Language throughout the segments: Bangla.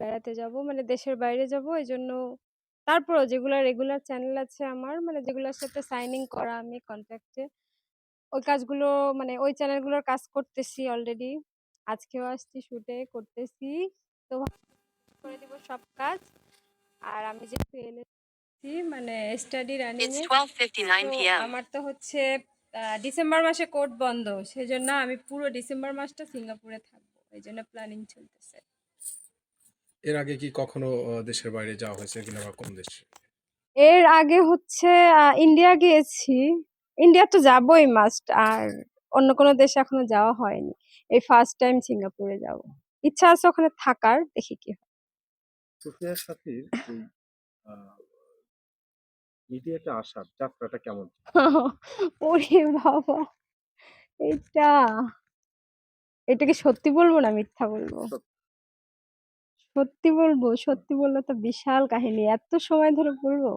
বেড়াতে যাব, মানে দেশের বাইরে যাব। এজন্য তারপরও যেগুলা রেগুলার চ্যানেল আছে আমার, মানে যেগুলোর সাথে সাইনিং করা আমি কন্ট্রাক্টে, ওই কাজগুলো, মানে ওই চ্যানেলগুলোর কাজ করতেছি অলরেডি। আজকেও আসছি, শুটে করতেছি। তো করে দিব সব কাজ। আর আমি যে এলএসসি মানে স্টাডি রানিং It's এ, 12:59 তো p.m. আমার তো হচ্ছে ডিসেম্বর মাসে কোর্ট বন্ধ, সেজন্য আমি পুরো ডিসেম্বর মাসটা সিঙ্গাপুরে থাকবো, এই জন্য প্ল্যানিং চলতেছে। এর আগে কি কখনো দেশের বাইরে যাওয়া হয়েছে কিনা বা কোন দেশে? এর আগে হচ্ছে ইন্ডিয়া গিয়েছি। ইন্ডিয়া তো যাবোই মাস্ট। আর অন্য কোনো দেশে এখনো যাওয়া হয়নি। এই ফার্স্ট টাইম সিঙ্গাপুরে যাব। ইচ্ছা আছে ওখানে থাকার, দেখি কি হয়। সুফিয়া সাথীর এই আহ, মিডিয়াতে আসার যাত্রাটা কেমন ছিল? ওরে বাবা, এটা এটা কি সত্যি বলবো না মিথ্যা বলবো? সত্যি। সত্যি বলবো। সত্যি বললে তো বিশাল কাহিনী, এত সময় ধরে বলবো।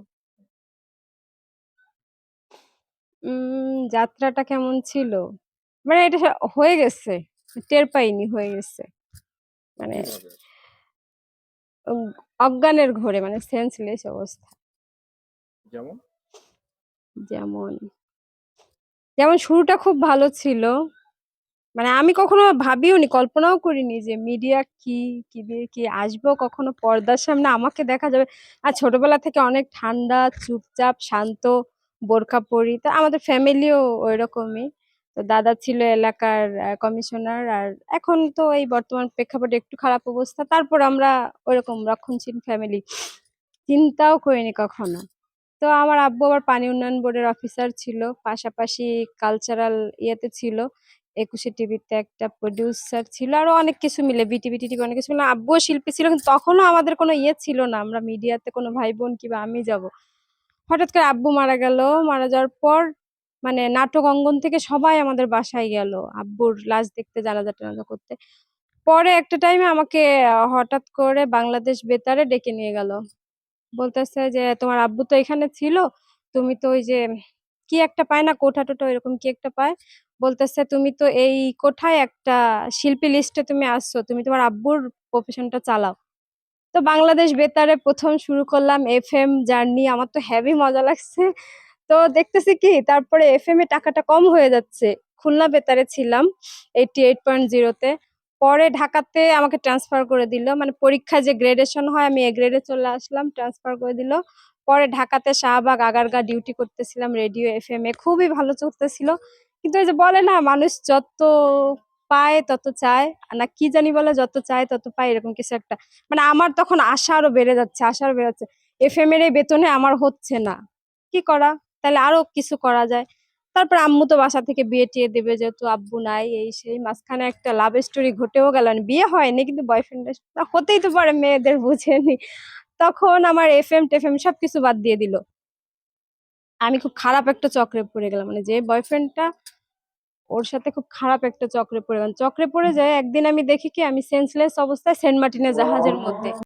যাত্রাটা কেমন ছিল, মানে এটা হয়ে গেছে, টের পাইনি, হয়ে গেছে। মানে কিভাবে? অজ্ঞানের ঘোরে, মানে সেন্সলেস অবস্থা। যেমন? যেমন যেমন শুরুটা খুব ভালো ছিল। মানে আমি কখনো ভাবিওনি, কল্পনাও করিনি যে মিডিয়া কি, কি দিয়ে কি আসবো, কখনো পর্দার সামনে আমাকে দেখা যাবে। আর ছোটবেলা থেকে অনেক ঠান্ডা, চুপচাপ, শান্ত, বোরকা পরি। তা আমাদের ফ্যামিলিও ওইরকমই। তো দাদা ছিল এলাকার কমিশনার। আর এখন তো এই বর্তমান প্রেক্ষাপটে একটু খারাপ অবস্থা, তারপর আমরা ওইরকম রক্ষণশীল ফ্যামিলি, চিন্তাও করিনি কখনো। তো আমার আব্বু আবার পানি উন্নয়ন বোর্ডের অফিসার ছিল, পাশাপাশি কালচারাল ইয়েতে ছিল, ২১শে টিভিতে একটা প্রডিউসার ছিল, আরো অনেক কিছু মিলে বিটিভি টিভি অনেক কিছু মিলে। আব্বুও শিল্পী ছিল, কিন্তু তখনও আমাদের কোনো ইয়ে ছিল না, আমরা মিডিয়াতে কোনো ভাই বোন কিংবা আমি যাব। হঠাৎ করে আব্বু মারা গেল। মারা যাওয়ার পর মানে নাটক অঙ্গন থেকে সবাই আমাদের বাসায় গেল আব্বুর লাশ দেখতে, জানাজা টানাজা করতে। পরে একটা টাইমে আমাকে হঠাৎ করে বাংলাদেশ বেতারে ডেকে নিয়ে গেল। বলতেছে যে তোমার আব্বু তো এখানে ছিল, তুমি তো ওই যে কি একটা পায় না, কোঠা টোটা এরকম কি একটা পায়, বলতেছে তুমি তো এই কোঠায় একটা শিল্পী লিস্টে তুমি আসছো, তুমি তোমার আব্বুর প্রফেশনটা চালাও। তো বাংলাদেশ বেতারে প্রথম শুরু করলাম এফএম জার্নি, আমার তো হেভি মজা লাগছে। তো দেখতেছি কি, তারপরে এফএম এ টাকাটা কম হয়ে যাচ্ছে। খুলনা বেতারে ছিলাম 88.0-তে। পরে ঢাকাতে আমাকে ট্রান্সফার করে দিল, মানে পরীক্ষায় যে গ্রেডেশন হয় আমি এ গ্রেডে চলে আসলাম, ট্রান্সফার করে দিল। পরে ঢাকাতে শাহবাগ আগারগা ডিউটি করতেছিলাম রেডিও এফএম এ, খুবই ভালো চলতেছিল। কিন্তু ওই যে বলে না, মানুষ যত পায় তত চায়, না কি জানি বলে, যত চায় তত পায়, এরকম কিছু একটা। মানে আমার তখন আশা আরো বেড়ে যাচ্ছে, আশা আরো বেড়ে যাচ্ছে। এফএম এর এই বেতনে আমার হচ্ছে না, কি করা, তাহলে আরো কিছু করা যায়। তারপর আম্মু তো বাসা থেকে বিয়ে টিয়ে দেবে, যেহেতু আব্বু নাই, এই সেই মাঝখানে একটা লাভ স্টোরি ঘটেও গেল, মানে বিয়ে হয়নি কিন্তু বয়ফ্রেন্ড হতেই তো পারে, মেয়েদের বুঝেনি। তখন আমার এফএম টেফএম সবকিছু বাদ দিয়ে দিল। আমি খুব খারাপ একটা চক্রে পড়ে গেলাম, মানে যে বয়ফ্রেন্ডটা, ওর সাথে খুব খারাপ একটা চক্রে পড়ে গেলাম। চক্রে পড়ে যায় একদিন আমি দেখি কি, আমি সেন্সলেস অবস্থায় সেন্ট মার্টিনের জাহাজের মধ্যে।